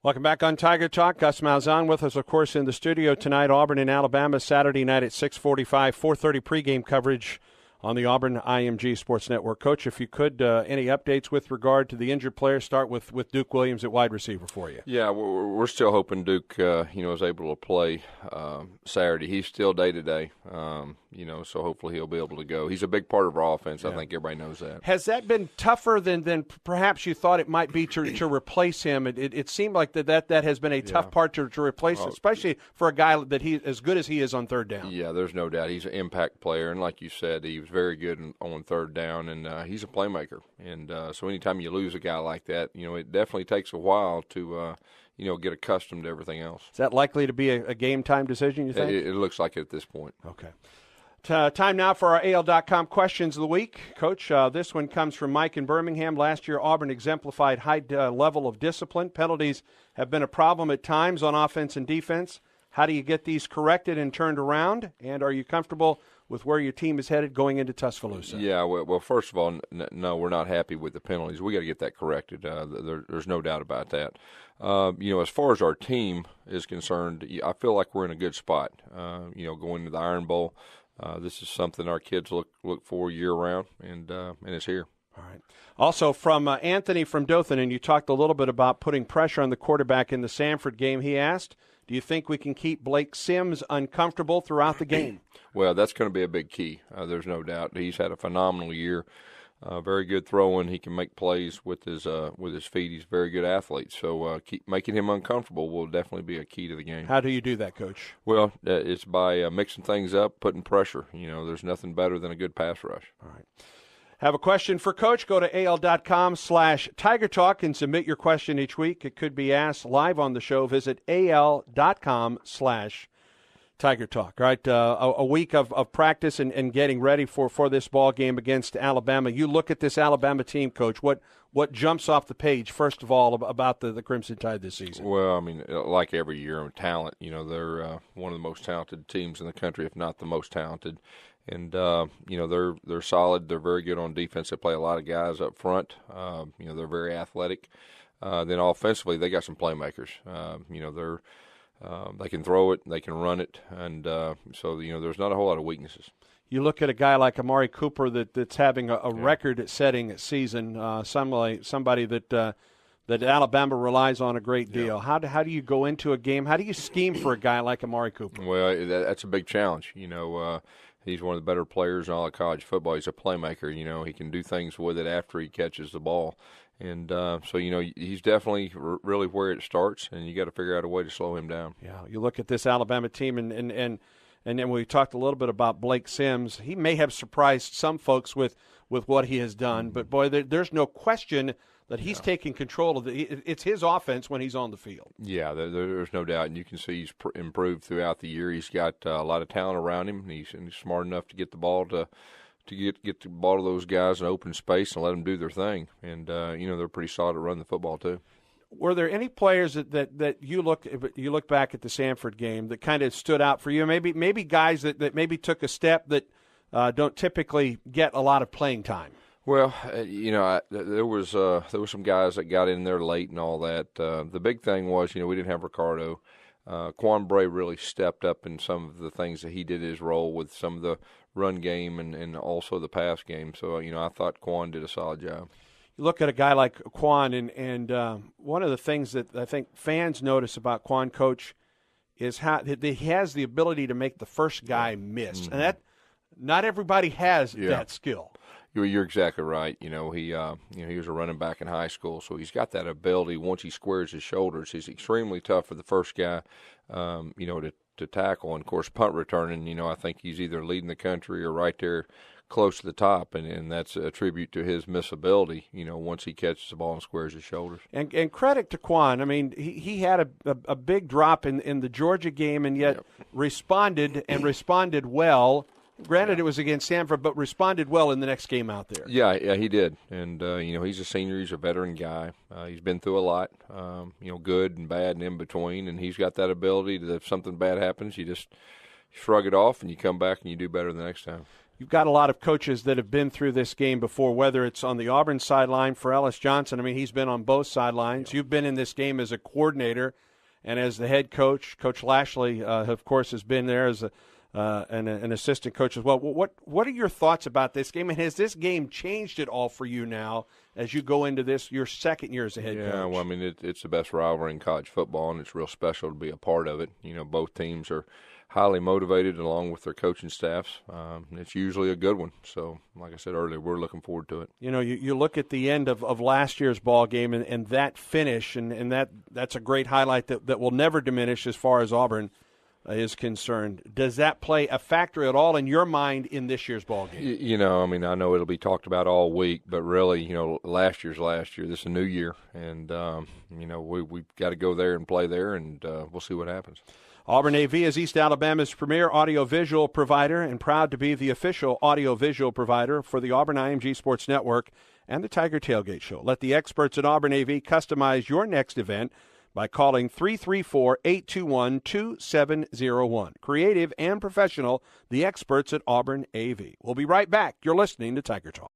Welcome back on Tiger Talk. Gus Malzahn with us, of course, in the studio tonight. Auburn and Alabama, Saturday night at 6:45, 4:30 pregame coverage on the Auburn IMG Sports Network. Coach, if you could, any updates with regard to the injured players? Start with Duke Williams at wide receiver for you. Yeah, we're still hoping Duke, is able to play Saturday. He's still day-to-day, so hopefully he'll be able to go. He's a big part of our offense. Yeah. I think everybody knows that. Has that been tougher than perhaps you thought it might be to replace him? It seemed like that has been a tough part to replace, especially for a guy that he as good as he is on third down. Yeah, there's no doubt. He's an impact player, and like you said, he was very good on third down, and he's a playmaker. And so anytime you lose a guy like that, it definitely takes a while to get accustomed to everything else. Is that likely to be a game-time decision, you think? It looks like it at this point. Okay. Time now for our AL.com questions of the week. Coach, this one comes from Mike in Birmingham. Last year, Auburn exemplified high level of discipline. Penalties have been a problem at times on offense and defense. How do you get these corrected and turned around? And are you comfortable with where your team is headed going into Tuscaloosa? Yeah, well, first of all, no, we're not happy with the penalties. We got to get that corrected. There's no doubt about that. As far as our team is concerned, I feel like we're in a good spot. Going to the Iron Bowl, this is something our kids look for year-round, and it's here. All right. Also from Anthony from Dothan, and you talked a little bit about putting pressure on the quarterback in the Samford game. He asked, do you think we can keep Blake Sims uncomfortable throughout the game? Well, that's going to be a big key. There's no doubt. He's had a phenomenal year. Very good throwing. He can make plays with his feet. He's a very good athlete. So keep making him uncomfortable will definitely be a key to the game. How do you do that, Coach? Well, it's by mixing things up, putting pressure. There's nothing better than a good pass rush. All right. Have a question for Coach? Go to AL.com/Tiger Talk and submit your question each week. It could be asked live on the show. Visit AL.com/Tiger Talk. All right, a week of practice and getting ready for this ball game against Alabama. You look at this Alabama team, Coach. What jumps off the page, first of all, about the Crimson Tide this season? Well, I mean, like every year, talent. They're one of the most talented teams in the country, if not the most talented. And, they're solid. They're very good on defense. They play a lot of guys up front. They're very athletic. Then offensively, they got some playmakers. They can throw it, they can run it, and so there's not a whole lot of weaknesses. You look at a guy like Amari Cooper that's having a record-setting season, somebody that Alabama relies on a great deal. How do you go into a game? How do you scheme for a guy like Amari Cooper? Well, that's a big challenge. He's one of the better players in all of college football. He's a playmaker. He can do things with it after he catches the ball. And so he's definitely really where it starts, and you got to figure out a way to slow him down. Yeah, you look at this Alabama team, and then we talked a little bit about Blake Sims. He may have surprised some folks with what he has done, but boy, there's no question that he's taking control of it's his offense when he's on the field. Yeah, there's no doubt, and you can see he's improved throughout the year. He's got a lot of talent around him, and he's smart enough to get the ball to get the ball to those guys in open space and let them do their thing. And they're pretty solid to run the football too. Were there any players that you look back at the Samford game that kind of stood out for you? Maybe guys that maybe took a step that don't typically get a lot of playing time. Well, there was some guys that got in there late and all that. The big thing was, we didn't have Ricardo. Quan Bray really stepped up in some of the things that he did his role with some of the run game and also the pass game. So, I thought Quan did a solid job. You look at a guy like Quan, and one of the things that I think fans notice about Quan, Coach, is how he has the ability to make the first guy miss. Mm-hmm. And that not everybody has that skill. You're exactly right. He was a running back in high school, so he's got that ability. Once he squares his shoulders, he's extremely tough for the first guy, to tackle. And of course, punt returning, I think he's either leading the country or right there close to the top, and that's a tribute to his missability. Once he catches the ball and squares his shoulders. And credit to Quan. I mean, he had a big drop in the Georgia game, and yet responded well. Granted, it was against Samford, but responded well in the next game out there. Yeah, he did. And, he's a senior. He's a veteran guy. He's been through a lot, good and bad and in between. And he's got that ability that if something bad happens, you just shrug it off and you come back and you do better the next time. You've got a lot of coaches that have been through this game before, whether it's on the Auburn sideline for Ellis Johnson. I mean, he's been on both sidelines. You've been in this game as a coordinator and as the head coach. Coach Lashley, of course, has been there as an assistant coach as well. What are your thoughts about this game? And has this game changed at all for you now as you go into this, your second year as a head coach? Yeah, well, I mean, it's the best rivalry in college football, and it's real special to be a part of it. You know, both teams are highly motivated along with their coaching staffs. It's usually a good one. So, like I said earlier, we're looking forward to it. You know, you look at the end of last year's ball game and that finish, and that's a great highlight that will never diminish as far as Auburn is concerned. Does that play a factor at all in your mind in this year's ball game? You know, I mean, I know it'll be talked about all week, but really, you know, last year's last year. This is a new year, and, you know, we've got to go there and play there, and we'll see what happens. Auburn AV is East Alabama's premier audiovisual provider and proud to be the official audiovisual provider for the Auburn IMG Sports Network and the Tiger Tailgate Show. Let the experts at Auburn AV customize your next event by calling 334-821-2701. Creative and professional, the experts at Auburn AV. We'll be right back. You're listening to Tiger Talk.